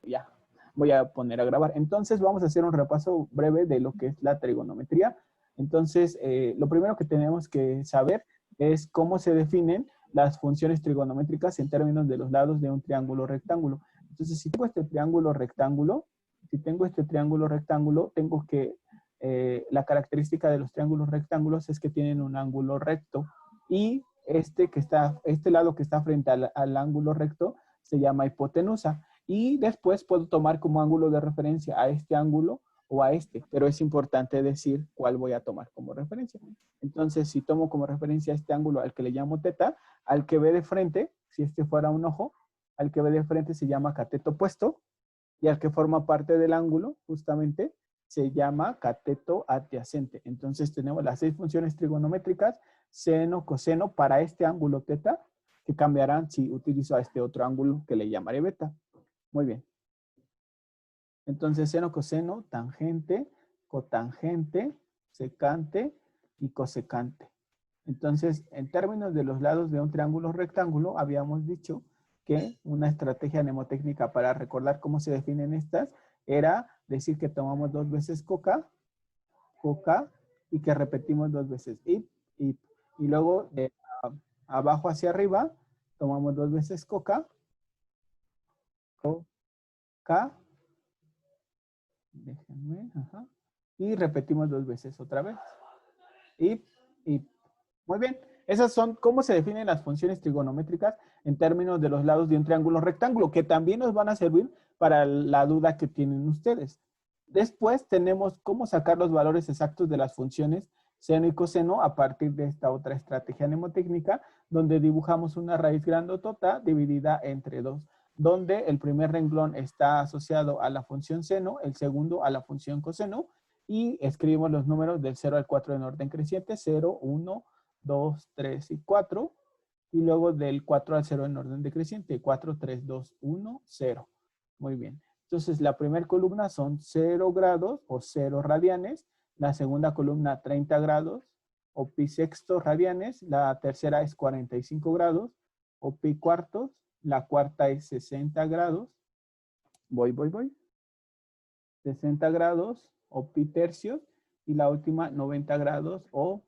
Ya, voy a poner a grabar. Entonces vamos a hacer un repaso breve de lo que es la trigonometría. Entonces, lo primero que tenemos que saber es cómo se definen las funciones trigonométricas en términos de los lados de un triángulo rectángulo. Entonces, si tengo este triángulo rectángulo, tengo que, la característica de los triángulos rectángulos es que tienen un ángulo recto y este lado que está frente al ángulo recto se llama hipotenusa. Y después puedo tomar como ángulo de referencia a este ángulo o a este, pero es importante decir cuál voy a tomar como referencia. Entonces, si tomo como referencia este ángulo al que le llamo teta, al que ve de frente, si este fuera un ojo, al que ve de frente se llama cateto opuesto, y al que forma parte del ángulo, justamente, se llama cateto adyacente. Entonces, tenemos las 6 funciones trigonométricas, seno, coseno, para este ángulo teta, que cambiarán si utilizo a este otro ángulo que le llamaré beta. Muy bien. Entonces, seno, coseno, tangente, cotangente, secante y cosecante. Entonces, en términos de los lados de un triángulo rectángulo, habíamos dicho que una estrategia mnemotécnica para recordar cómo se definen estas era decir que tomamos 2 veces coca, y que repetimos 2 veces ip. Y luego de abajo hacia arriba, tomamos 2 veces coca, déjenme, y repetimos 2 veces otra vez. Y muy bien, esas son cómo se definen las funciones trigonométricas en términos de los lados de un triángulo rectángulo, que también nos van a servir para la duda que tienen ustedes. Después tenemos cómo sacar los valores exactos de las funciones seno y coseno a partir de esta otra estrategia mnemotécnica, donde dibujamos una raíz grandotota dividida entre 2, donde el primer renglón está asociado a la función seno, el segundo a la función coseno, y escribimos los números del 0 al 4 en orden creciente, 0, 1, 2, 3 y 4, y luego del 4 al 0 en orden decreciente, 4, 3, 2, 1, 0. Muy bien. Entonces, la primera columna son 0 grados o 0 radianes, la segunda columna 30 grados o pi sextos radianes, la tercera es 45 grados o pi cuartos, la cuarta es 60 grados, 60 grados o pi tercios, y la última 90 grados o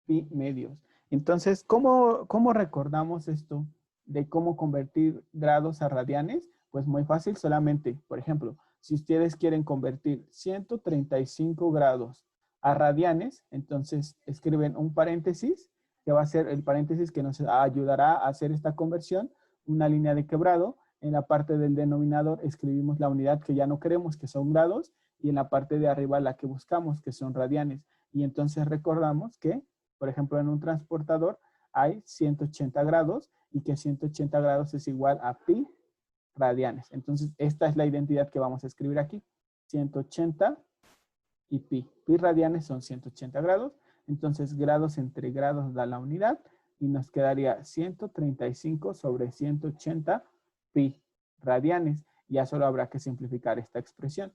pi medios. Entonces, ¿cómo recordamos esto de cómo convertir grados a radianes? Pues muy fácil, solamente, por ejemplo, si ustedes quieren convertir 135 grados a radianes, entonces escriben un paréntesis, que va a ser el paréntesis que nos ayudará a hacer esta conversión, una línea de quebrado. En la parte del denominador escribimos la unidad que ya no queremos, que son grados, y en la parte de arriba la que buscamos, que son radianes. Y entonces recordamos que, por ejemplo, en un transportador hay 180 grados y que 180 grados es igual a pi radianes. Entonces, esta es la identidad que vamos a escribir aquí. 180 y pi. Pi radianes son 180 grados. Entonces, grados entre grados da la unidad y nos quedaría 135 sobre 180 pi radianes. Ya solo habrá que simplificar esta expresión.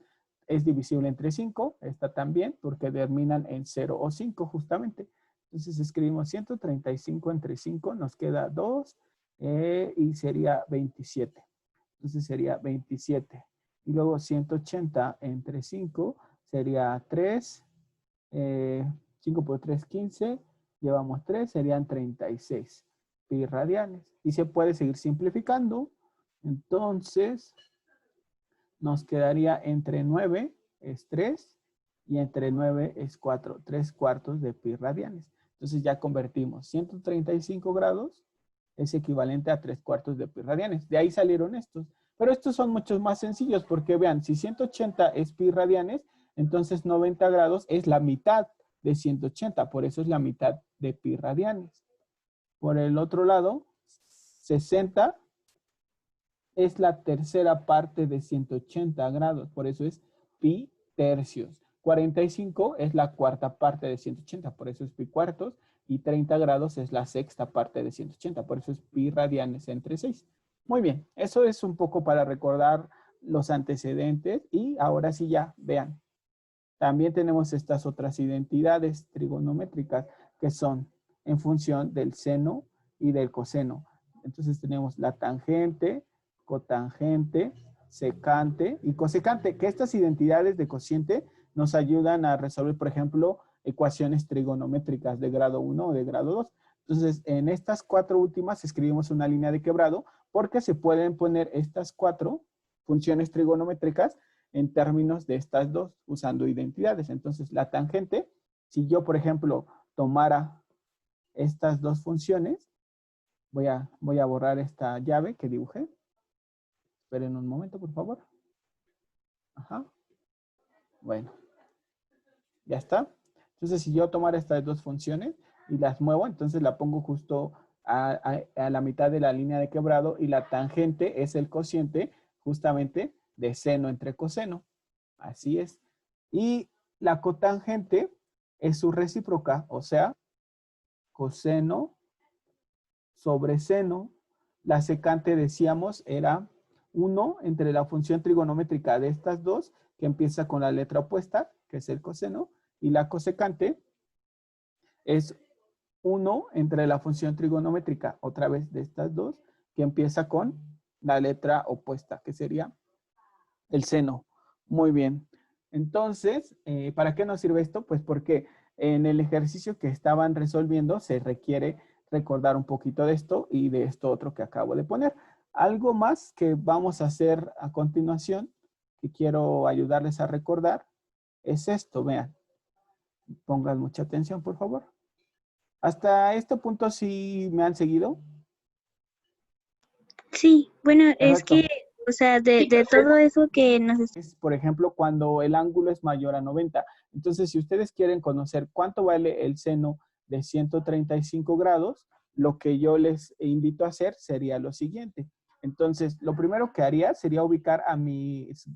Es divisible entre 5, esta también, porque terminan en 0 o 5 justamente. Entonces escribimos 135 entre 5, nos queda 2 y sería 27. Entonces sería 27. Y luego 180 entre 5 sería 3. 5 por 3, 15. Llevamos 3, serían 36 pi radianes. Y se puede seguir simplificando. Entonces, nos quedaría entre 9 es 3 y entre 9 es 4, 3 cuartos de pi radianes. Entonces ya convertimos 135 grados es equivalente a 3 cuartos de pi radianes. De ahí salieron estos. Pero estos son muchos más sencillos porque vean, si 180 es pi radianes, entonces 90 grados es la mitad de 180. Por eso es la mitad de pi radianes. Por el otro lado, 60 es la tercera parte de 180 grados, por eso es pi tercios. 45 es la cuarta parte de 180, por eso es pi cuartos. Y 30 grados es la sexta parte de 180, por eso es pi radianes entre 6. Muy bien, eso es un poco para recordar los antecedentes. Y ahora sí ya, vean. También tenemos estas otras identidades trigonométricas que son en función del seno y del coseno. Entonces tenemos la tangente, cotangente, secante y cosecante, que estas identidades de cociente nos ayudan a resolver, por ejemplo, ecuaciones trigonométricas de grado 1 o de grado 2. Entonces, en estas 4 últimas escribimos una línea de quebrado porque se pueden poner estas 4 funciones trigonométricas en términos de estas dos, usando identidades. Entonces, la tangente, si yo, por ejemplo, tomara estas dos funciones, voy a borrar esta llave que dibujé. Esperen un momento, por favor. Ajá. Bueno, ya está. Entonces, si yo tomara estas dos funciones y las muevo, entonces la pongo justo a la mitad de la línea de quebrado y la tangente es el cociente justamente de seno entre coseno. Así es. Y la cotangente es su recíproca, o sea, coseno sobre seno. La secante, decíamos, era 1 entre la función trigonométrica de estas dos, que empieza con la letra opuesta, que es el coseno, y la cosecante es 1 entre la función trigonométrica, otra vez de estas dos, que empieza con la letra opuesta, que sería el seno. Muy bien. Entonces, ¿para qué nos sirve esto? Pues porque en el ejercicio que estaban resolviendo se requiere recordar un poquito de esto y de esto otro que acabo de poner. Algo más que vamos a hacer a continuación, que quiero ayudarles a recordar, es esto. Vean, pongan mucha atención, por favor. Hasta este punto, ¿sí me han seguido? Sí, bueno, es Perfecto. que, o sea, de todo eso que nos... Es, por ejemplo, cuando el ángulo es mayor a 90. Entonces, si ustedes quieren conocer cuánto vale el seno de 135 grados, lo que yo les invito a hacer sería lo siguiente. Entonces, lo primero que haría sería ubicar a mis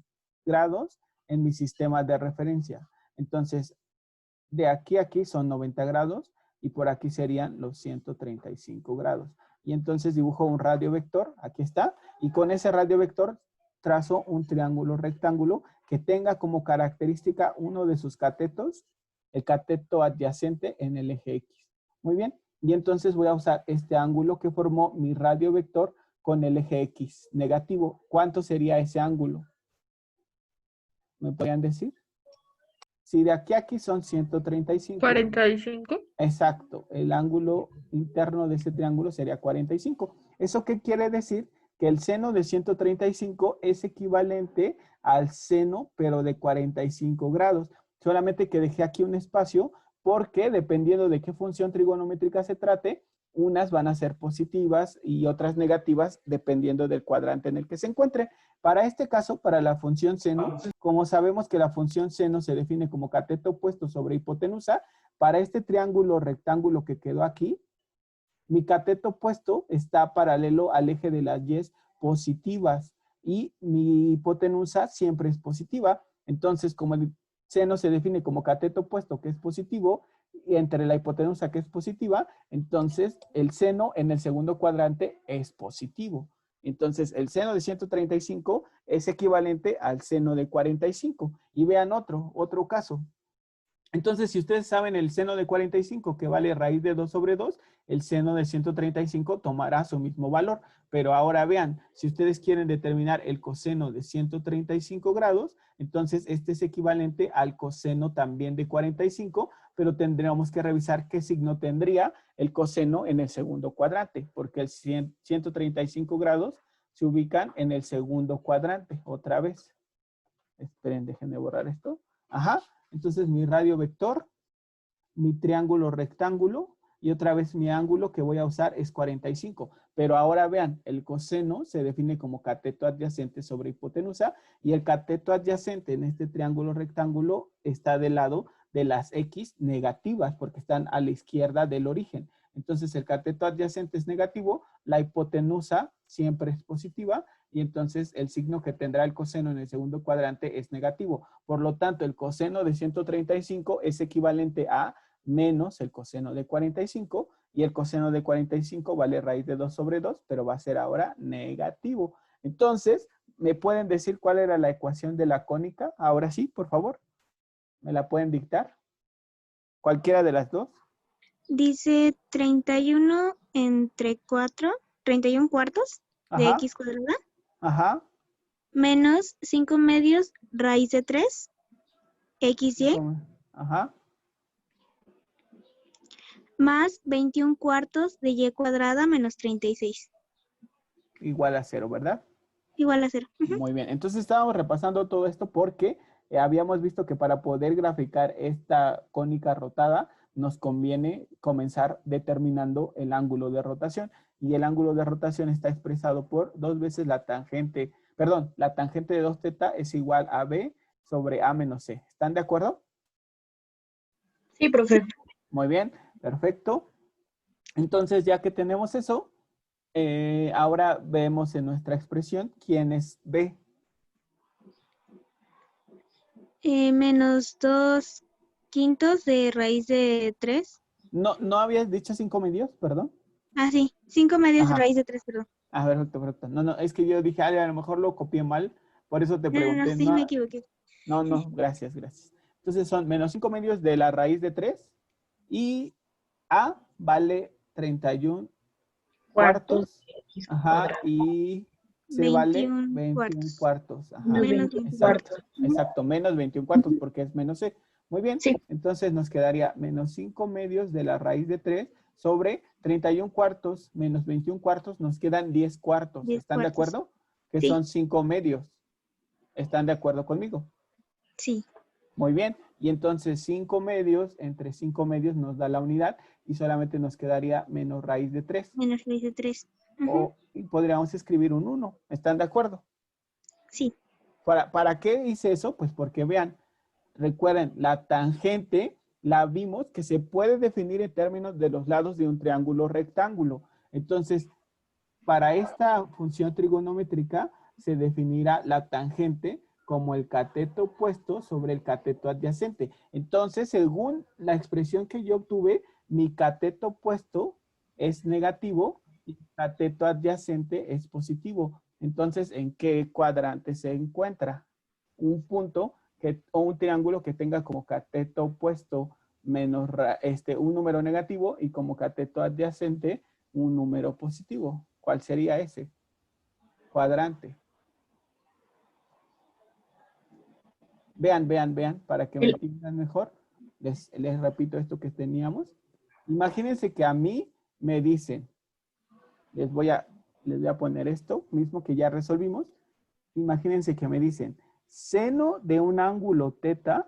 grados en mi sistema de referencia. Entonces, de aquí a aquí son 90 grados y por aquí serían los 135 grados. Y entonces dibujo un radio vector, aquí está, y con ese radio vector trazo un triángulo rectángulo que tenga como característica uno de sus catetos, el cateto adyacente en el eje X. Muy bien, y entonces voy a usar este ángulo que formó mi radio vector con el eje X negativo. ¿Cuánto sería ese ángulo? ¿Me podrían decir? Si de aquí a aquí son 135. 45. Exacto, el ángulo interno de ese triángulo sería 45. ¿Eso qué quiere decir? Que el seno de 135 es equivalente al seno, pero de 45 grados. Solamente que dejé aquí un espacio porque dependiendo de qué función trigonométrica se trate, unas van a ser positivas y otras negativas dependiendo del cuadrante en el que se encuentre. Para este caso, para la función seno, como sabemos que la función seno se define como cateto opuesto sobre hipotenusa, para este triángulo rectángulo que quedó aquí, mi cateto opuesto está paralelo al eje de las y positivas y mi hipotenusa siempre es positiva. Entonces, como el seno se define como cateto opuesto que es positivo y entre la hipotenusa que es positiva, entonces el seno en el segundo cuadrante es positivo. Entonces, el seno de 135 es equivalente al seno de 45. Y vean otro caso. Entonces, si ustedes saben el seno de 45 que vale raíz de 2 sobre 2, el seno de 135 tomará su mismo valor. Pero ahora vean, si ustedes quieren determinar el coseno de 135 grados, entonces este es equivalente al coseno también de 45, pero tendríamos que revisar qué signo tendría el coseno en el segundo cuadrante, porque el 135 grados se ubican en el segundo cuadrante. Otra vez. Esperen, déjenme borrar esto. Ajá. Entonces mi radio vector, mi triángulo rectángulo y otra vez mi ángulo que voy a usar es 45. Pero ahora vean, el coseno se define como cateto adyacente sobre hipotenusa y el cateto adyacente en este triángulo rectángulo está del lado de las X negativas porque están a la izquierda del origen. Entonces el cateto adyacente es negativo, la hipotenusa siempre es positiva y entonces el signo que tendrá el coseno en el segundo cuadrante es negativo. Por lo tanto, el coseno de 135 es equivalente a menos el coseno de 45 y el coseno de 45 vale raíz de 2 sobre 2, pero va a ser ahora negativo. Entonces, ¿me pueden decir cuál era la ecuación de la cónica? Ahora sí, por favor. ¿Me la pueden dictar? Cualquiera de las dos. Dice 31 entre 4, 31 cuartos de Ajá, x cuadrada, ajá. menos 5 medios raíz de 3, XY, Ajá. más 21 cuartos de Y cuadrada menos 36. Igual a 0, ¿verdad? Igual a 0. Muy bien. Entonces estábamos repasando todo esto porque habíamos visto que para poder graficar esta cónica rotada nos conviene comenzar determinando el ángulo de rotación. Y el ángulo de rotación está expresado por 2 veces la tangente, perdón, la tangente de 2θ es igual a B sobre A menos C. ¿Están de acuerdo? Sí, profe. Muy bien, perfecto. Entonces, ya que tenemos eso, ahora vemos en nuestra expresión quién es B. Menos 2 quintos de raíz de 3. ¿No habías dicho 5 medios? Perdón. Ah, sí. 5 medios de Ajá. raíz de 3, perdón. Ah, perfecto, perfecto. No, es que yo dije, a lo mejor lo copié mal, por eso te No, pregunté. sí, me equivoqué. No, gracias. Entonces son menos 5 medios de la raíz de 3 y A vale 31 cuartos. Ajá, y C vale 21 cuartos. Ajá, Menos 21 cuartos. exacto, menos 21 cuartos porque es menos C. Muy bien, Sí. entonces nos quedaría menos 5 medios de la raíz de 3 sobre 31 cuartos menos 21 cuartos, nos quedan 10 cuartos. 10 ¿Están de cuartos. acuerdo? Que Sí. son 5 medios. ¿Están de acuerdo conmigo? Sí. Muy bien, y entonces 5 medios entre 5 medios nos da la unidad y solamente nos quedaría menos raíz de 3. Menos raíz de 3. Y podríamos escribir un 1. ¿Están de acuerdo? Sí. ¿Para qué hice eso? Pues porque vean, recuerden, la tangente la vimos que se puede definir en términos de los lados de un triángulo rectángulo. Entonces, para esta función trigonométrica se definirá la tangente como el cateto opuesto sobre el cateto adyacente. Entonces, según la expresión que yo obtuve, mi cateto opuesto es negativo y el cateto adyacente es positivo. Entonces, ¿en qué cuadrante se encuentra? Un punto o un triángulo que tenga como cateto opuesto menos un número negativo y como cateto adyacente un número positivo. ¿Cuál sería ese cuadrante? Vean, para que me entiendan mejor. Les repito esto que teníamos. Imagínense que a mí me dicen, les voy a poner esto mismo que ya resolvimos. Imagínense que me dicen, seno de un ángulo θ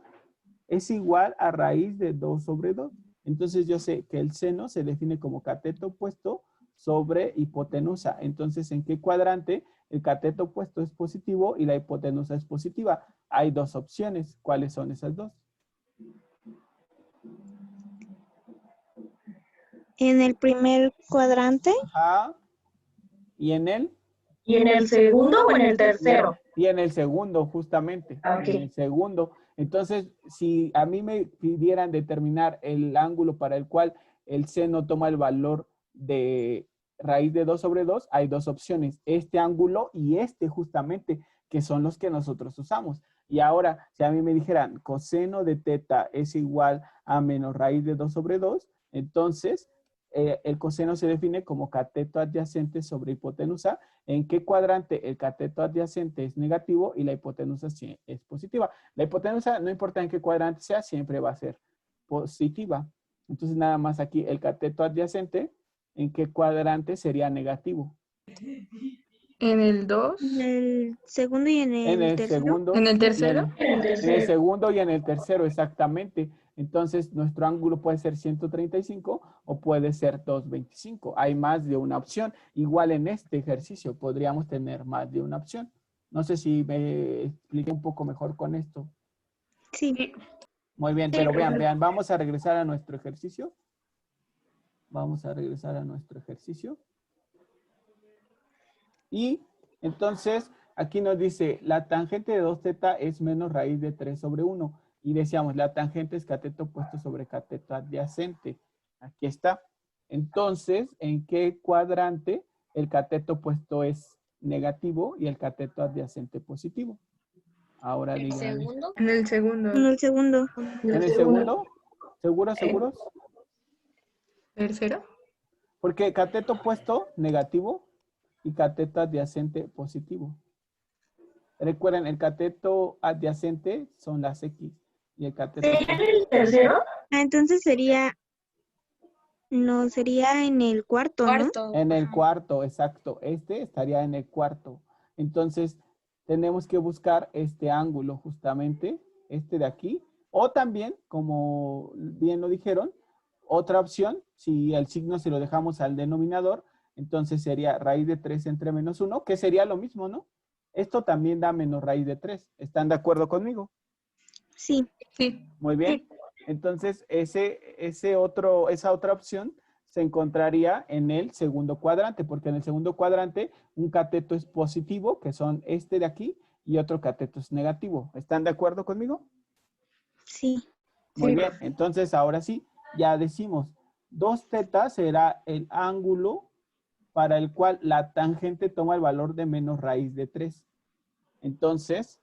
es igual a raíz de 2 sobre 2. Entonces yo sé que el seno se define como cateto opuesto sobre hipotenusa. Entonces, ¿en qué cuadrante el cateto opuesto es positivo y la hipotenusa es positiva? Hay dos opciones. ¿Cuáles son esas dos? En el primer cuadrante. Ajá. ¿Y en el? ¿Y en el segundo o en el tercero? Y en el segundo, justamente. Okay. En el segundo. Entonces, si a mí me pidieran determinar el ángulo para el cual el seno toma el valor de raíz de 2 sobre 2, hay dos opciones. Este ángulo y este justamente, que son los que nosotros usamos. Y ahora, si a mí me dijeran coseno de θ es igual a menos raíz de 2 sobre 2, entonces el coseno se define como cateto adyacente sobre hipotenusa. ¿En qué cuadrante el cateto adyacente es negativo y la hipotenusa es positiva? La hipotenusa, no importa en qué cuadrante sea, siempre va a ser positiva. Entonces, nada más aquí, el cateto adyacente, ¿en qué cuadrante sería negativo? ¿En el 2? En el segundo y en el tercero. Segundo. ¿En el tercero? En el segundo y en el tercero, exactamente. Entonces, nuestro ángulo puede ser 135 o puede ser 225. Hay más de una opción. Igual en este ejercicio podríamos tener más de una opción. No sé si me expliqué un poco mejor con esto. Sí. Muy bien, pero vean, vamos a regresar a nuestro ejercicio. Vamos a regresar a nuestro ejercicio. Y entonces, aquí nos dice, la tangente de 2θ es menos raíz de 3 sobre 1. Y decíamos, la tangente es cateto opuesto sobre cateto adyacente. Aquí está. Entonces, ¿en qué cuadrante el cateto opuesto es negativo y el cateto adyacente positivo? Ahora díganme. En el segundo. En el segundo. ¿En el segundo? ¿Seguros? ¿Tercero? Porque cateto opuesto negativo y cateto adyacente positivo. Recuerden, el cateto adyacente son las X. Y el cateto... ¿Sería en el tercero? Ah, entonces sería en el cuarto, ¿no? Cuarto. En el Ajá. cuarto, exacto. Este estaría en el cuarto. Entonces, tenemos que buscar este ángulo justamente, este de aquí. O también, como bien lo dijeron, otra opción, si el signo se lo dejamos al denominador, entonces sería raíz de 3 entre menos 1, que sería lo mismo, ¿no? Esto también da menos raíz de 3. ¿Están de acuerdo conmigo? Sí. Sí. Muy bien. Entonces, esa otra opción se encontraría en el segundo cuadrante, porque en el segundo cuadrante un cateto es positivo, que son este de aquí, y otro cateto es negativo. ¿Están de acuerdo conmigo? Sí. Muy Sí, bien. profe. Entonces, ahora sí, ya decimos, 2θ será el ángulo para el cual la tangente toma el valor de menos raíz de 3. Entonces,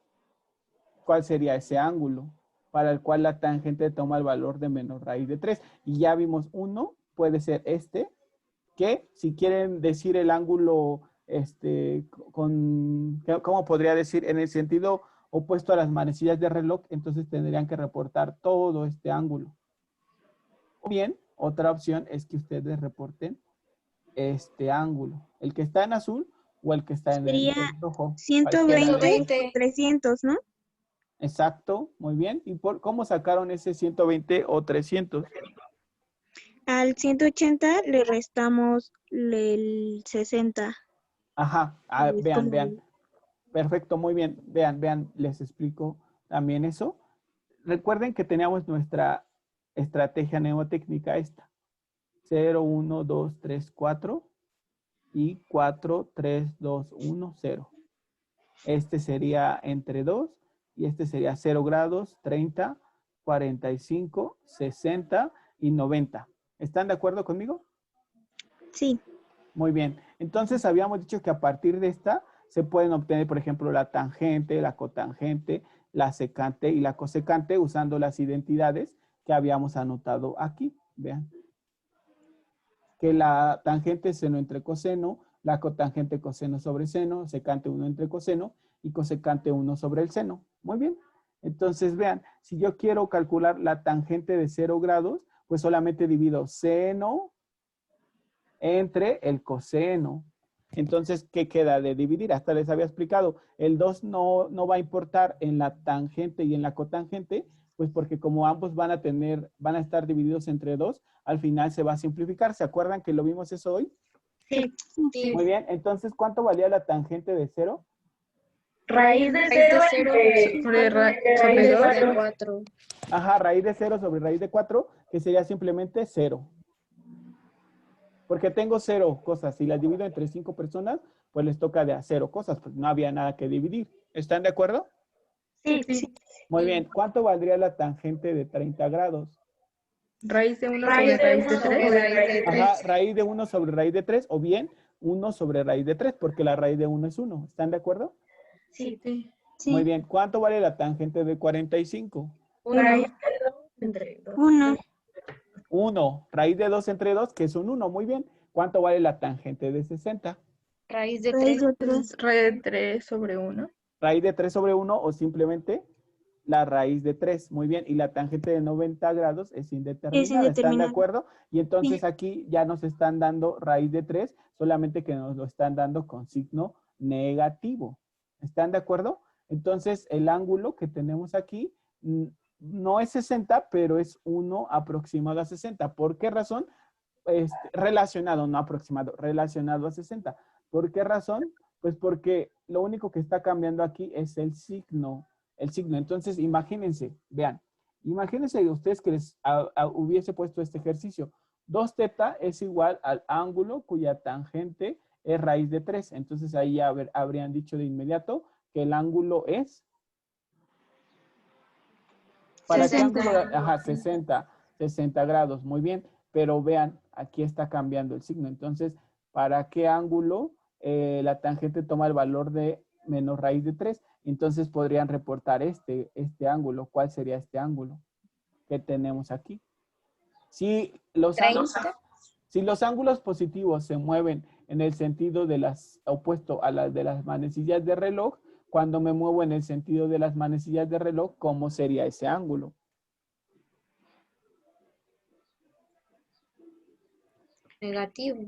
¿cuál sería ese ángulo para el cual la tangente toma el valor de menos raíz de 3? Y ya vimos uno, puede ser este, que si quieren decir el ángulo, ¿cómo podría decir? En el sentido opuesto a las manecillas de reloj, entonces tendrían que reportar todo este ángulo. O bien, otra opción es que ustedes reporten este ángulo, el que está en azul o el que está en el Sería rojo. 120 120. 300, ¿no? Exacto, muy bien. ¿Y cómo sacaron ese 120 o 300? Al 180 le restamos el 60. Ajá, Es vean, como vean. Perfecto, muy bien. Vean, les explico también eso. Recuerden que teníamos nuestra estrategia mnemotécnica esta. 0, 1, 2, 3, 4 y 4, 3, 2, 1, 0. Este sería entre 2 y este sería 0 grados, 30, 45, 60 y 90. ¿Están de acuerdo conmigo? Sí. Muy bien. Entonces habíamos dicho que a partir de esta se pueden obtener, por ejemplo, la tangente, la cotangente, la secante y la cosecante usando las identidades que habíamos anotado aquí. Vean. Que la tangente es seno entre coseno, la cotangente coseno sobre seno, secante 1 entre coseno y cosecante 1 sobre el seno. Muy bien. Entonces, vean, si yo quiero calcular la tangente de 0 grados, pues solamente divido seno entre el coseno. Entonces, ¿qué queda de dividir? Hasta les había explicado, el 2 no va a importar en la tangente y en la cotangente, pues porque como ambos van a estar divididos entre 2, al final se va a simplificar. ¿Se acuerdan que lo vimos eso hoy? Sí. Sí. Muy bien, entonces, ¿cuánto valía la tangente de 0? Raíz de Raíz 0 de 0 sobre sobre raíz de raíz de 4. 4. Ajá, raíz de 0 sobre raíz de 4, que sería simplemente 0. Porque tengo 0 cosas. Si las divido entre 5 personas, pues les toca de a 0 cosas, pues no había nada que dividir. ¿Están de acuerdo? Sí, sí. Muy bien. ¿Cuánto valdría la tangente de 30 grados? Raíz de 1 Raíz sobre de raíz de 1 sobre 3. raíz de 3. Ajá, raíz de 1 sobre raíz de 3 o bien 1 sobre raíz de 3, porque la raíz de 1 es 1. ¿Están de acuerdo? Sí. Sí. Muy Sí. bien. ¿Cuánto vale la tangente de 45? Raíz de 2 entre 2. 1. 1. Raíz de 2 entre 2, que es un 1. Muy bien. ¿Cuánto vale la tangente de 60? Raíz de Raíz 3. de 3. Raíz de 3 sobre 1. Raíz de 3 sobre 1 o simplemente la raíz de 3. Muy bien. Y la tangente de 90 grados es Es indeterminada. ¿Están de indeterminado. acuerdo? Y entonces Sí. aquí ya nos están dando raíz de 3, solamente que nos lo están dando con signo negativo. ¿Están de acuerdo? Entonces el ángulo que tenemos aquí no es 60, pero es 1 aproximado a 60. ¿Por qué razón? Relacionado, no aproximado, relacionado a 60. ¿Por qué razón? Pues porque lo único que está cambiando aquí es el signo. El signo. Entonces, imagínense, vean, imagínense ustedes que les hubiese puesto este ejercicio. 2θ es igual al ángulo cuya tangente es raíz de 3. Entonces ahí ya habrían dicho de inmediato que el ángulo es... ¿Para qué 60. ángulo? Ajá, 60 grados, muy bien. Pero vean, aquí está cambiando el signo. Entonces, ¿para qué ángulo la tangente toma el valor de menos raíz de 3? Entonces podrían reportar este ángulo. ¿Cuál sería este ángulo que tenemos aquí? Si los ángulos, 30. si los ángulos positivos se mueven en el sentido de opuesto a las de las manecillas de reloj, cuando me muevo en el sentido de las manecillas de reloj, ¿cómo sería ese ángulo? Negativo.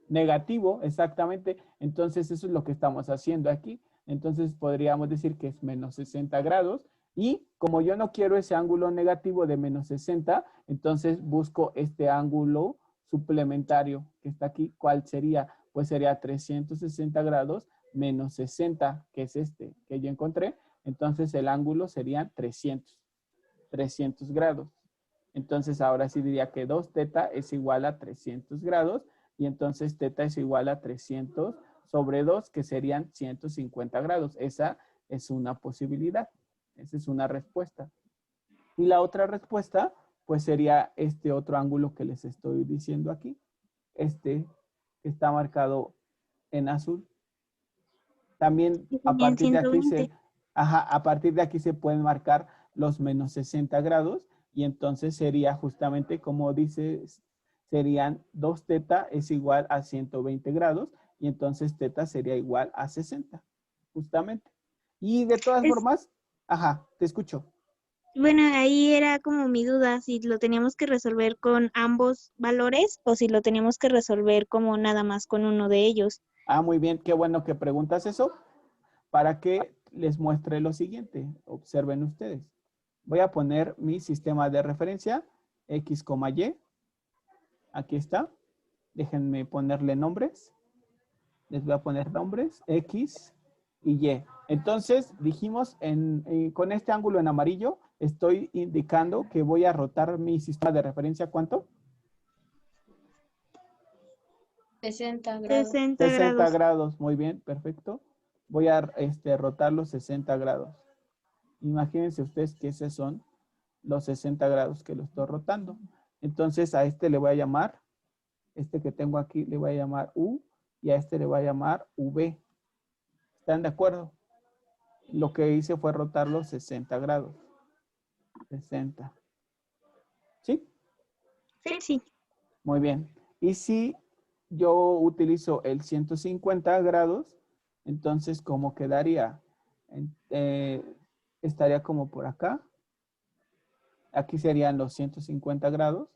Negativo, exactamente. Entonces, eso es lo que estamos haciendo aquí. Entonces, podríamos decir que es menos 60 grados. Y como yo no quiero ese ángulo negativo de menos 60, entonces busco este ángulo suplementario que está aquí. ¿Cuál sería? Pues sería 360 grados menos 60, que es este que yo encontré. Entonces, el ángulo serían 300 grados. Entonces, ahora sí diría que 2 teta es igual a 300 grados. Y entonces teta es igual a 300 sobre 2, que serían 150 grados. Esa es una posibilidad. Esa es una respuesta. Y la otra respuesta, pues sería este otro ángulo que les estoy diciendo aquí. Este que está marcado en azul. También a En partir de aquí 120. a partir de aquí se pueden marcar los menos 60 grados. Y entonces sería justamente como dice, serían 2 teta es igual a 120 grados y entonces teta sería igual a 60, justamente. Y de todas formas, te escucho. Bueno, ahí era como mi duda, si lo teníamos que resolver con ambos valores o si lo teníamos que resolver como nada más con uno de ellos. Muy bien, qué bueno que preguntas eso para que les muestre lo siguiente. Observen ustedes. Voy a poner mi sistema de referencia, X, Y. Aquí está. Déjenme ponerle nombres. Les voy a poner nombres, X y Y. Entonces, dijimos, con este ángulo en amarillo, estoy indicando que voy a rotar mi sistema de referencia, ¿cuánto? 60 grados. 60 60 grados. grados, muy bien, perfecto. Voy a rotar los 60 grados. Imagínense ustedes que esos son los 60 grados que lo estoy rotando. Entonces, a este le voy a llamar, este que tengo aquí le voy a llamar U y a este le voy a llamar V. ¿Están de acuerdo? Lo que hice fue rotarlo 60 grados. 60. ¿Sí? Sí. Muy bien. Y si yo utilizo el 150 grados, entonces, ¿cómo quedaría? Estaría como por acá. Aquí serían los 150 grados.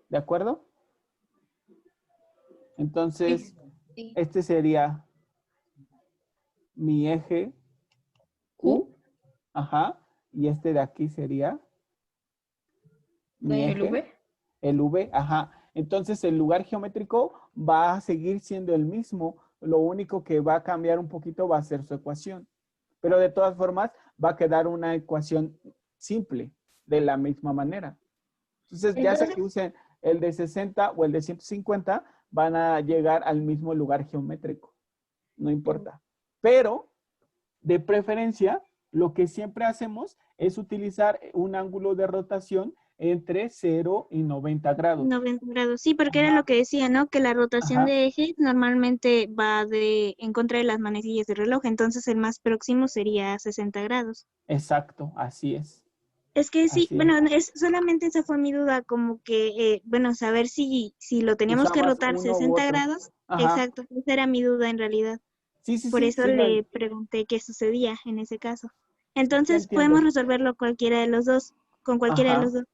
¿De acuerdo? Entonces, Sí. este sería mi eje U. Y este de aquí sería mi ¿El eje, V? el V. Entonces, el lugar geométrico va a seguir siendo el mismo. Lo único que va a cambiar un poquito va a ser su ecuación. Pero de todas formas, va a quedar una ecuación simple de la misma manera. Entonces, ya sea que usen el de 60 o el de 150, van a llegar al mismo lugar geométrico. No importa. Pero, de preferencia, lo que siempre hacemos es utilizar un ángulo de rotación entre 0 y 90 grados. 90 grados, sí, porque era lo que decía, ¿no? Que la rotación Ajá. de eje normalmente va en contra de las manecillas del reloj, entonces el más próximo sería 60 grados. Exacto, así es. Es que sí, Así bueno, solamente esa fue mi duda, como que, bueno, saber si lo teníamos que Usabas rotar uno u 60 otro. grados. Ajá. Exacto, esa era mi duda en realidad. Sí, sí, Por sí, eso sí, no, le pregunté qué sucedía en ese caso. sí Entonces, podemos entiendo. resolverlo cualquiera de los dos, con cualquiera de los Ajá, dos.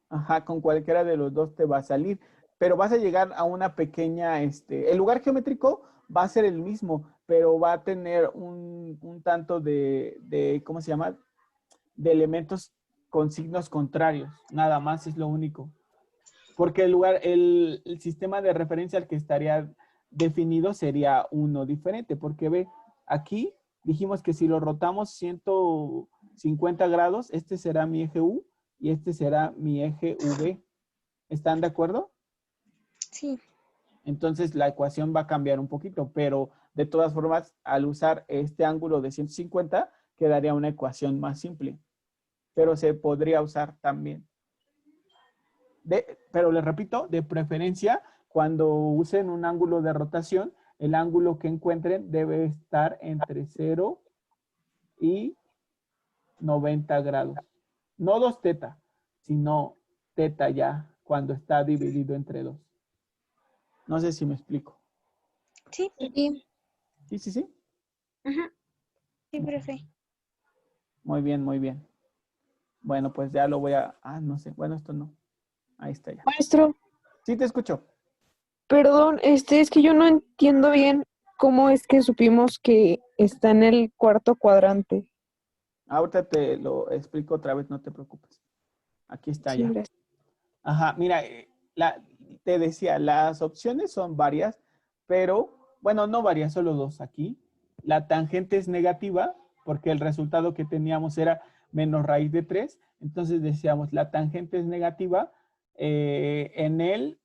ajá, con cualquiera de los dos te va a salir, pero vas a llegar a una pequeña, el lugar geométrico va a ser el mismo, pero va a tener un tanto ¿cómo se llama? De elementos con signos contrarios, nada más es lo único. Porque el sistema de referencia al que estaría definido sería uno diferente, porque ve, aquí dijimos que si lo rotamos 150 grados, este será mi eje U y este será mi eje V. ¿Están de acuerdo? Sí. Entonces la ecuación va a cambiar un poquito, pero de todas formas, al usar este ángulo de 150, quedaría una ecuación más simple, pero se podría usar también. Pero les repito, de preferencia, cuando usen un ángulo de rotación, el ángulo que encuentren debe estar entre 0 y 90 grados. No 2 teta, sino teta ya cuando está dividido entre 2. No sé si me explico. Sí. Sí. Sí, sí, sí. Ajá. Sí, profe. Muy bien, muy bien. Bueno, pues ya lo voy a... Ah, no sé. Bueno, esto no. Ahí está ya. Maestro, Sí, te escucho. perdón, es que yo no entiendo bien cómo es que supimos que está en el cuarto cuadrante. Ahorita te lo explico otra vez, no te preocupes. Aquí está Sí, ya. gracias. Ajá, mira, te decía, las opciones son varias, pero, bueno, no varias, solo dos aquí. La tangente es negativa, porque el resultado que teníamos era menos raíz de 3. Entonces decíamos, la tangente es negativa en el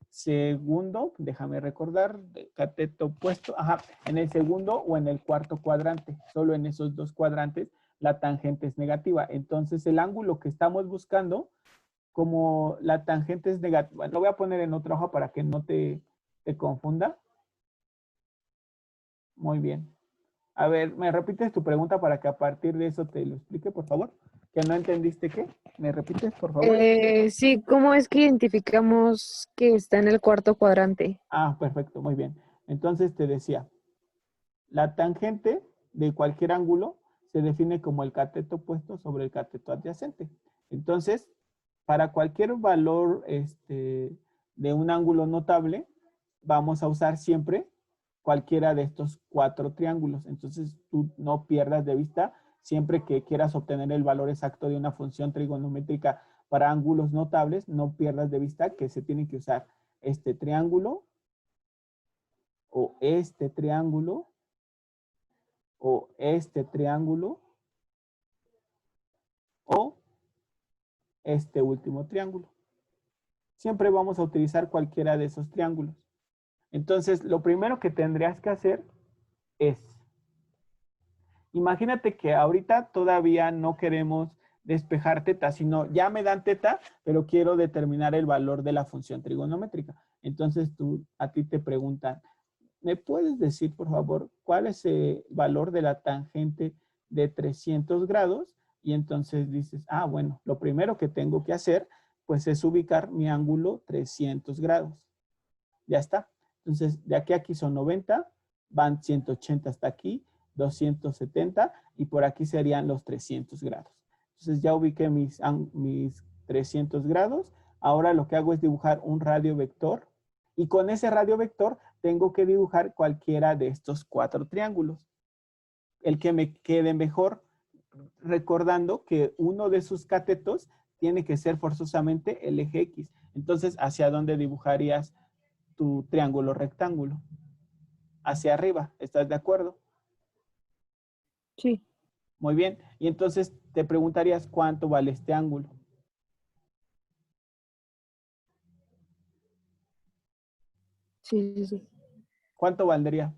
segundo, déjame recordar, cateto opuesto, ajá, en el segundo o en el cuarto cuadrante. Solo en esos dos cuadrantes la tangente es negativa. Entonces el ángulo que estamos buscando, como la tangente es negativa, lo voy a poner en otra hoja para que no te confunda. Muy bien. A ver, ¿me repites tu pregunta para que a partir de eso te lo explique, por favor? ¿Que no entendiste qué? ¿Me repites, por favor? Sí, ¿cómo es que identificamos que está en el cuarto cuadrante? Ah, perfecto, muy bien. Entonces te decía, la tangente de cualquier ángulo se define como el cateto opuesto sobre el cateto adyacente. Entonces, para cualquier valor de un ángulo notable, vamos a usar siempre cualquiera de estos 4 triángulos. Entonces, tú no pierdas de vista siempre que quieras obtener el valor exacto de una función trigonométrica para ángulos notables, no pierdas de vista que se tiene que usar este triángulo o este triángulo o este triángulo o este último triángulo. Siempre vamos a utilizar cualquiera de esos triángulos. Entonces, lo primero que tendrías que hacer es, imagínate que ahorita todavía no queremos despejar teta, sino ya me dan teta, pero quiero determinar el valor de la función trigonométrica. Entonces, a ti te preguntan, ¿me puedes decir, por favor, cuál es el valor de la tangente de 300 grados? Y entonces dices, ah, bueno, lo primero que tengo que hacer, pues es ubicar mi ángulo 300 grados. Ya está. Entonces, de aquí a aquí son 90, van 180 hasta aquí, 270 y por aquí serían los 300 grados. Entonces, ya ubiqué mis 300 grados. Ahora lo que hago es dibujar un radio vector y con ese radio vector tengo que dibujar cualquiera de estos 4 triángulos. El que me quede mejor, recordando que uno de sus catetos tiene que ser forzosamente el eje X. Entonces, ¿hacia dónde dibujarías tu triángulo rectángulo? Hacia arriba, ¿estás de acuerdo? Sí, Muy bien. Y entonces te preguntarías cuánto vale este ángulo. sí. ¿Cuánto valdría?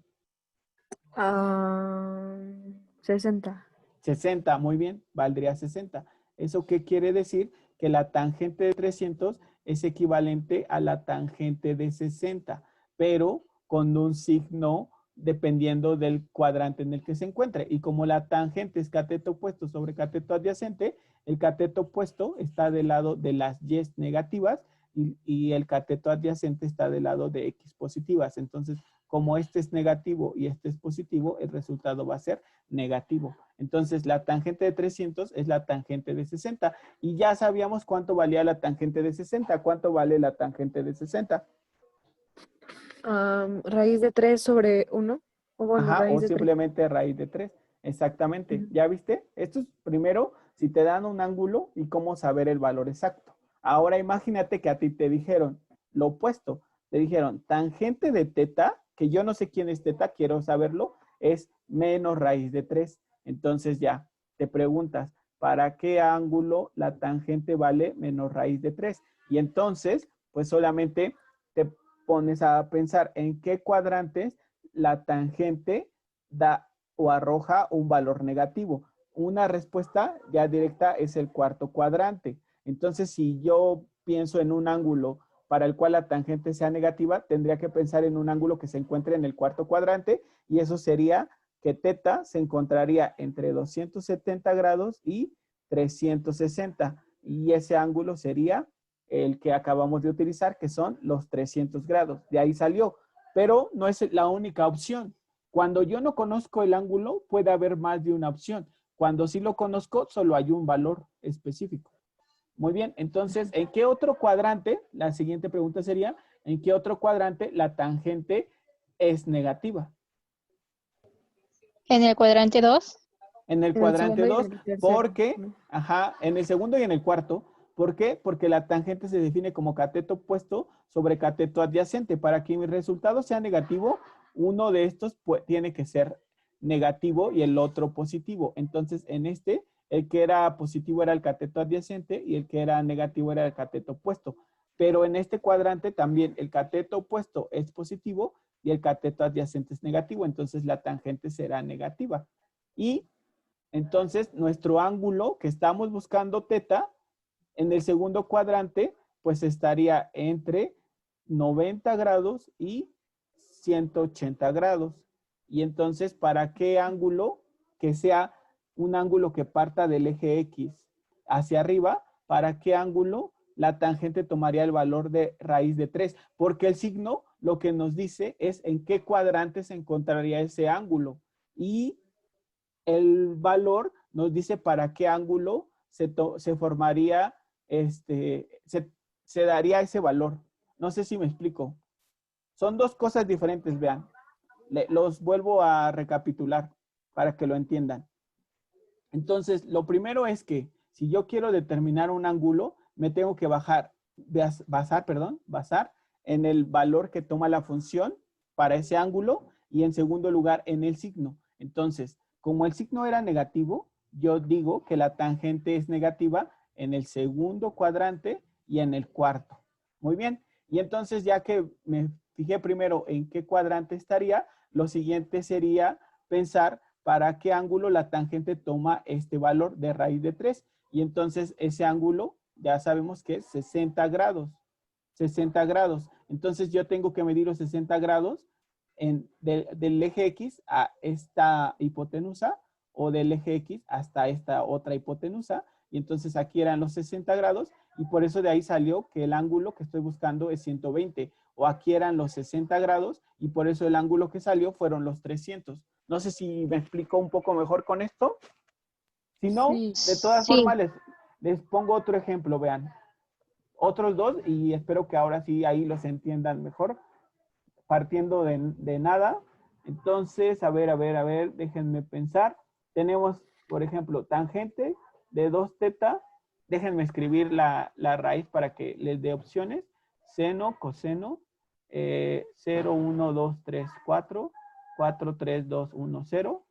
60. 60, muy bien, valdría 60. ¿Eso qué quiere decir? Que la tangente de 300 es equivalente a la tangente de 60, pero con un signo dependiendo del cuadrante en el que se encuentre. Y como la tangente es cateto opuesto sobre cateto adyacente, el cateto opuesto está del lado de las y negativas y el cateto adyacente está del lado de x positivas. Entonces, como este es negativo y este es positivo, el resultado va a ser negativo. Entonces, la tangente de 300 es la tangente de 60. Y ya sabíamos cuánto valía la tangente de 60. ¿Cuánto vale la tangente de 60? Raíz de 3 sobre 1. O bueno, Ajá, o raíz de 3. simplemente raíz de 3. Exactamente. ¿Ya viste? Esto es primero si te dan un ángulo y cómo saber el valor exacto. Ahora imagínate que a ti te dijeron lo opuesto. Te dijeron tangente de teta, que yo no sé quién es teta, quiero saberlo, es menos raíz de 3. Entonces ya te preguntas, ¿para qué ángulo la tangente vale menos raíz de 3? Y entonces, pues solamente te pones a pensar en qué cuadrantes la tangente da o arroja un valor negativo. Una respuesta ya directa es el cuarto cuadrante. Entonces, si yo pienso en un ángulo para el cual la tangente sea negativa, tendría que pensar en un ángulo que se encuentre en el cuarto cuadrante y eso sería que teta se encontraría entre 270 grados y 360 y ese ángulo sería el que acabamos de utilizar, que son los 300 grados. De ahí salió, pero no es la única opción. Cuando yo no conozco el ángulo, puede haber más de una opción. Cuando sí lo conozco, solo hay un valor específico. Muy bien, entonces, ¿en qué otro cuadrante? La siguiente pregunta sería, ¿en qué otro cuadrante la tangente es negativa? En el cuadrante 2. En el En el cuadrante segundo y 2, en el tercero, porque, ¿no? ajá, en el segundo y en el cuarto. ¿Por qué? Porque la tangente se define como cateto opuesto sobre cateto adyacente. Para que mi resultado sea negativo, uno de estos tiene que ser negativo y el otro positivo. Entonces, en este, el que era positivo era el cateto adyacente y el que era negativo era el cateto opuesto. Pero en este cuadrante también el cateto opuesto es positivo y el cateto adyacente es negativo. Entonces, la tangente será negativa. Y entonces, nuestro ángulo que estamos buscando, teta, en el segundo cuadrante, pues estaría entre 90 grados y 180 grados. Y entonces, ¿para qué ángulo? Que sea un ángulo que parta del eje X hacia arriba, ¿para qué ángulo la tangente tomaría el valor de raíz de 3? Porque el signo lo que nos dice es en qué cuadrante se encontraría ese ángulo. Y el valor nos dice para qué ángulo se formaría, se daría ese valor. No sé si me explico. Son dos cosas diferentes, vean. Los vuelvo a recapitular para que lo entiendan. Entonces, lo primero es que si yo quiero determinar un ángulo, me tengo que basar en el valor que toma la función para ese ángulo y en segundo lugar en el signo. Entonces, como el signo era negativo, yo digo que la tangente es negativa en el segundo cuadrante y en el cuarto. Muy bien. Y entonces, ya que me fijé primero en qué cuadrante estaría, lo siguiente sería pensar para qué ángulo la tangente toma este valor de raíz de 3. Y entonces ese ángulo ya sabemos que es 60 grados. 60 grados. Entonces yo tengo que medir los 60 grados del eje X a esta hipotenusa o del eje X hasta esta otra hipotenusa. Y entonces aquí eran los 60 grados y por eso de ahí salió que el ángulo que estoy buscando es 120. O aquí eran los 60 grados y por eso el ángulo que salió fueron los 300. No sé si me explico un poco mejor con esto. Si no, Sí. de todas Sí. formas les pongo otro ejemplo, vean. Otros dos y espero que ahora sí ahí los entiendan mejor. Partiendo de nada. Entonces, a ver, déjenme pensar. Tenemos, por ejemplo, tangente de 2 teta. Déjenme escribir la raíz para que les dé opciones. Seno, coseno, 0, 1, 2, 3, 4, 4, 3, 2, 1, 0,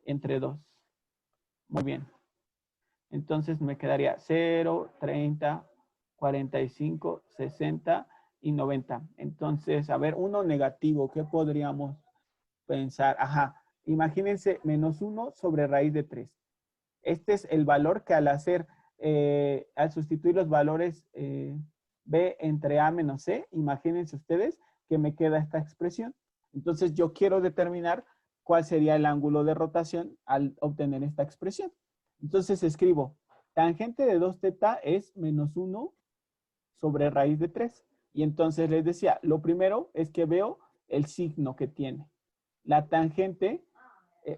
entre 2. Muy bien. Entonces me quedaría 0, 30, 45, 60 y 90. Entonces, a ver, uno negativo, ¿qué podríamos pensar? Ajá, imagínense menos 1 sobre raíz de 3. Este es el valor que al sustituir los valores B entre A menos C, imagínense ustedes que me queda esta expresión. Entonces yo quiero determinar cuál sería el ángulo de rotación al obtener esta expresión. Entonces escribo, tangente de 2 teta es menos 1 sobre raíz de 3. Y entonces les decía, lo primero es que veo el signo que tiene. La tangente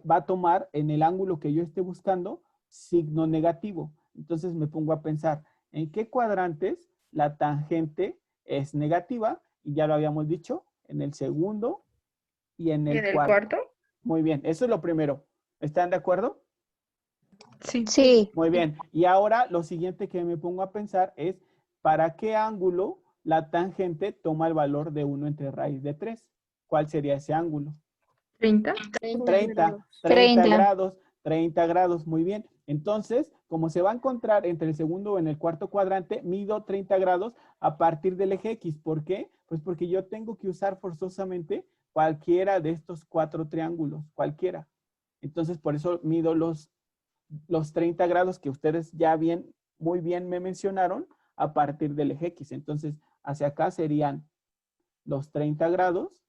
va a tomar en el ángulo que yo esté buscando signo negativo. Entonces me pongo a pensar, ¿en qué cuadrantes la tangente es negativa? Y ya lo habíamos dicho, en el segundo y en ¿Y el en el cuarto. cuarto? Muy bien, eso es lo primero. ¿Están de acuerdo? Sí. Sí. Muy bien. Y ahora lo siguiente que me pongo a pensar es, ¿para qué ángulo la tangente toma el valor de 1 entre raíz de 3? ¿Cuál sería ese ángulo? 30. 30 30. grados, 30 grados, muy bien. Entonces, como se va a encontrar entre el segundo o en el cuarto cuadrante, mido 30 grados a partir del eje X. ¿Por qué? Pues porque yo tengo que usar forzosamente cualquiera de estos 4 triángulos, cualquiera. Entonces, por eso mido los 30 grados que ustedes ya muy bien me mencionaron a partir del eje X. Entonces, hacia acá serían los 30 grados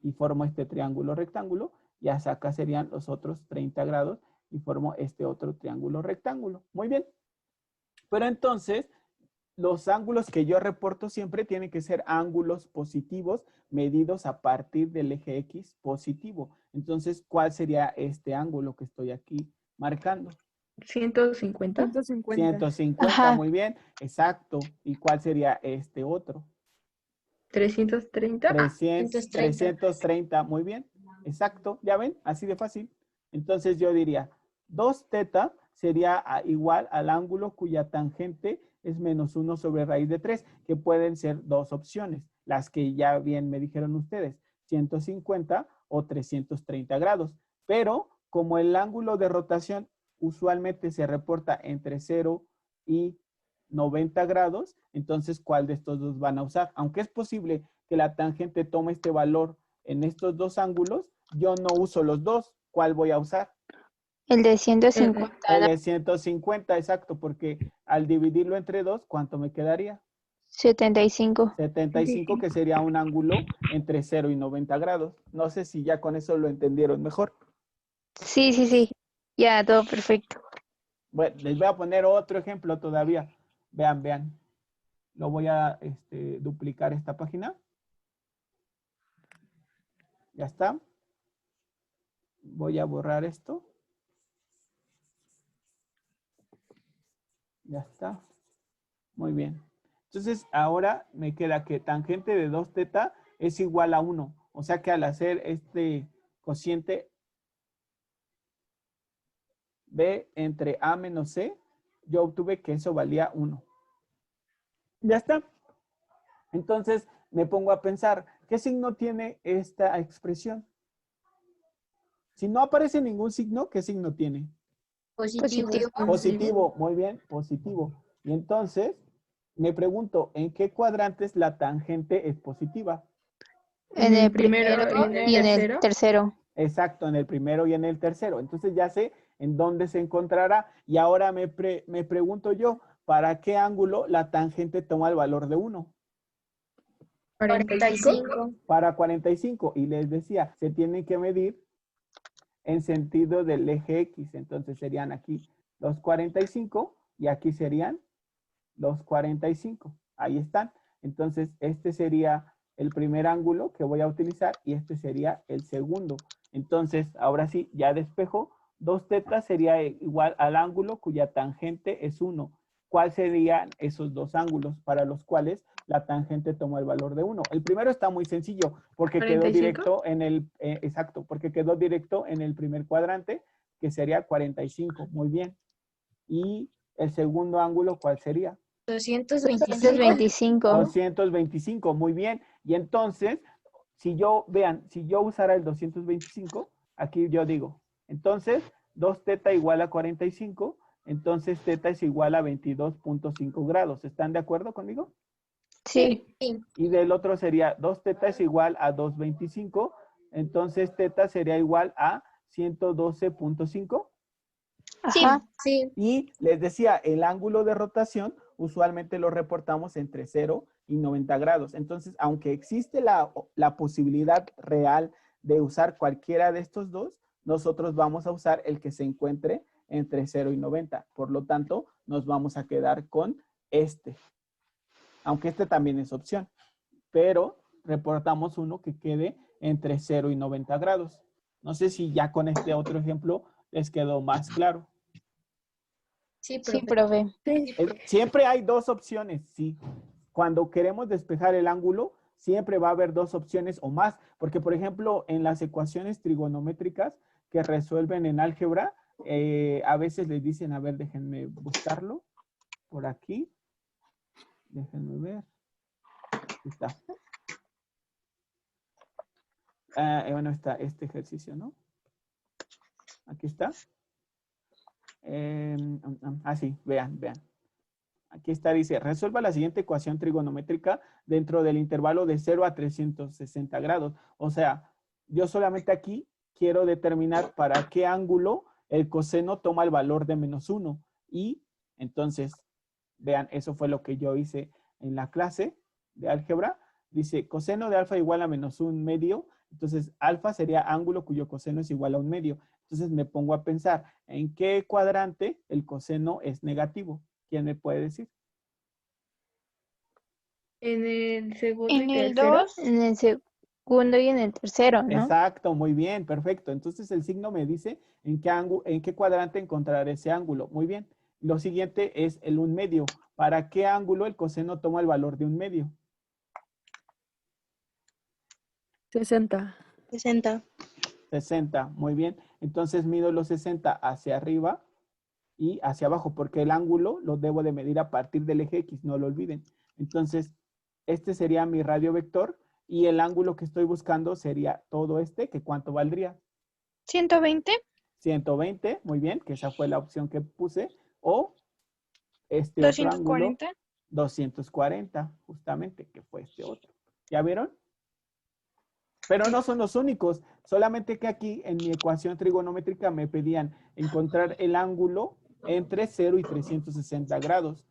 y formo este triángulo rectángulo, y hacia acá serían los otros 30 grados y formo este otro triángulo rectángulo. Muy bien. Pero entonces, los ángulos que yo reporto siempre tienen que ser ángulos positivos medidos a partir del eje X positivo. Entonces, ¿cuál sería este ángulo que estoy aquí marcando? 150. 150. 150, Ajá. muy bien, exacto. ¿Y cuál sería este otro? 330. 300, 330. 330, muy bien, exacto. ¿Ya ven? Así de fácil. Entonces yo diría, 2 teta sería igual al ángulo cuya tangente es menos 1 sobre raíz de 3, que pueden ser dos opciones, las que ya bien me dijeron ustedes, 150 o 330 grados. Pero como el ángulo de rotación usualmente se reporta entre 0 y 90 grados, entonces, ¿cuál de estos dos van a usar? Aunque es posible que la tangente tome este valor en estos dos ángulos, yo no uso los dos. ¿Cuál voy a usar? El de 150. El de 150, exacto, porque al dividirlo entre 2, ¿cuánto me quedaría? 75. 75, que sería un ángulo entre 0 y 90 grados. No sé si ya con eso lo entendieron mejor. Sí, sí, sí. Ya, todo perfecto. Bueno, les voy a poner otro ejemplo todavía. Vean, vean. Lo voy a duplicar esta página. Ya está. Voy a borrar esto. Ya está. Muy bien. Entonces, ahora me queda que tangente de 2 teta es igual a 1. O sea que al hacer este cociente B entre A menos C, yo obtuve que eso valía 1. Ya está. Entonces, me pongo a pensar, ¿qué signo tiene esta expresión? Si no aparece ningún signo, ¿qué signo tiene? Positivo. Positivo, muy bien, positivo. Y entonces, me pregunto, ¿en qué cuadrantes la tangente es positiva? En el primero primero y y en en el el tercero. Exacto, en el primero y en el tercero. Entonces ya sé en dónde se encontrará. Y ahora me pregunto yo, ¿para qué ángulo la tangente toma el valor de 1? 45. Para 45. Y les decía, se tienen que medir en sentido del eje X. Entonces serían aquí los 45 y aquí serían los 45. Ahí están. Entonces este sería el primer ángulo que voy a utilizar y este sería el segundo. Entonces, ahora sí, ya despejo. 2 teta sería igual al ángulo cuya tangente es 1. ¿Cuáles serían esos dos ángulos para los cuales la tangente toma el valor de 1? El primero está muy sencillo porque quedó 45. directo en el, exacto, porque quedó directo en el primer cuadrante, que sería 45. Muy bien. Y el segundo ángulo, ¿cuál sería? 225. 225. 225, muy bien. Y entonces, si yo, vean, si yo usara el 225, aquí yo digo, entonces, 2 teta igual a 45, entonces teta es igual a 22.5 grados. ¿Están de acuerdo conmigo? Sí. Y del otro sería 2 teta es igual a 225, entonces teta sería igual a 112.5. Ajá. Sí. Y les decía, el ángulo de rotación usualmente lo reportamos entre 0 y 90 grados. Entonces, aunque existe la posibilidad real de usar cualquiera de estos dos, nosotros vamos a usar el que se encuentre entre 0 y 90. Por lo tanto, nos vamos a quedar con este. Aunque este también es opción. Pero reportamos uno que quede entre 0 y 90 grados. No sé si ya con este otro ejemplo les quedó más claro. Sí, Sí, profe. profe. Siempre hay dos opciones, sí. Cuando queremos despejar el ángulo, siempre va a haber dos opciones o más, porque por ejemplo, en las ecuaciones trigonométricas que resuelven en álgebra, a veces les dicen, a ver, déjenme buscarlo por aquí. Déjenme ver. Aquí está. Bueno, está este ejercicio, ¿no? Aquí está. Sí, vean, vean. Aquí está, dice, resuelva la siguiente ecuación trigonométrica dentro del intervalo de 0 a 360 grados. O sea, yo solamente aquí quiero determinar para qué ángulo el coseno toma el valor de -1. Y entonces, vean, eso fue lo que yo hice en la clase de álgebra. Dice, coseno de alfa igual a -1/2. Entonces, alfa sería ángulo cuyo coseno es igual a 1/2. Entonces, me pongo a pensar, ¿en qué cuadrante el coseno es negativo? ¿Quién me puede decir? En el segundo En y el tercero. 2, En el segundo y en el tercero, ¿no? Exacto, muy bien, perfecto. Entonces el signo me dice en qué cuadrante encontrar ese ángulo. Muy bien. Lo siguiente es el 1/2. ¿Para qué ángulo el coseno toma el valor de 1/2? 60. 60. 60, muy bien. Entonces mido los 60 hacia arriba y hacia abajo, porque el ángulo lo debo de medir a partir del eje X, no lo olviden. Entonces, este sería mi radio vector y el ángulo que estoy buscando sería todo este, que ¿cuánto valdría? 120. 120, muy bien, que esa fue la opción que puse, o este otro ángulo, 240. 240, justamente, que fue este otro. ¿Ya vieron? Pero no son los únicos, solamente que aquí en mi ecuación trigonométrica me pedían encontrar el ángulo entre 0 y 360 grados.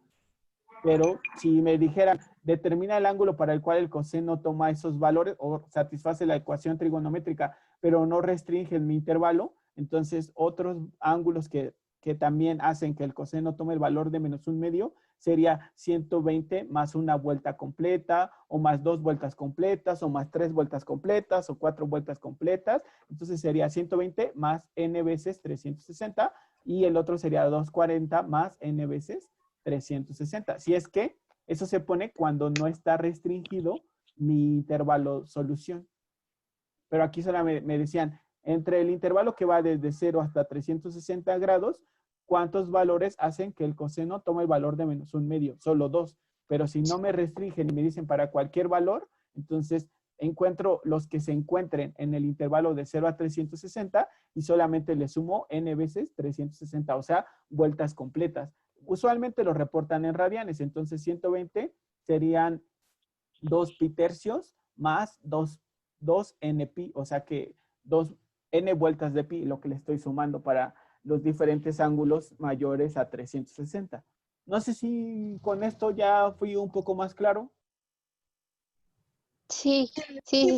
Pero si me dijeran, determina el ángulo para el cual el coseno toma esos valores o satisface la ecuación trigonométrica, pero no restringe mi intervalo, entonces otros ángulos que también hacen que el coseno tome el valor de -1/2 sería 120 más una vuelta completa, o más 2 vueltas completas, o más 3 vueltas completas, o 4 vueltas completas. Entonces sería 120 más n veces 360, y el otro sería 240 más n veces 360. Si es que eso se pone cuando no está restringido mi intervalo solución. Pero aquí solo me decían, entre el intervalo que va desde 0 hasta 360 grados, ¿cuántos valores hacen que el coseno tome el valor de -1/2? Solo 2. Pero si no me restringen y me dicen para cualquier valor, entonces encuentro los que se encuentren en el intervalo de 0 a 360 y solamente le sumo n veces 360, o sea, vueltas completas. Usualmente lo reportan en radianes, entonces 120 serían 2 pi tercios más 2 n pi, o sea que 2 n vueltas de pi, lo que le estoy sumando para los diferentes ángulos mayores a 360. No sé si con esto ya fui un poco más claro. Sí, sí, sí, sí.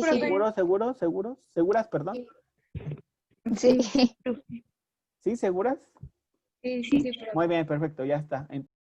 ¿Seguras, perdón? Sí. ¿Sí, seguras? Sí, sí, sí, profe. Muy bien, perfecto, ya está.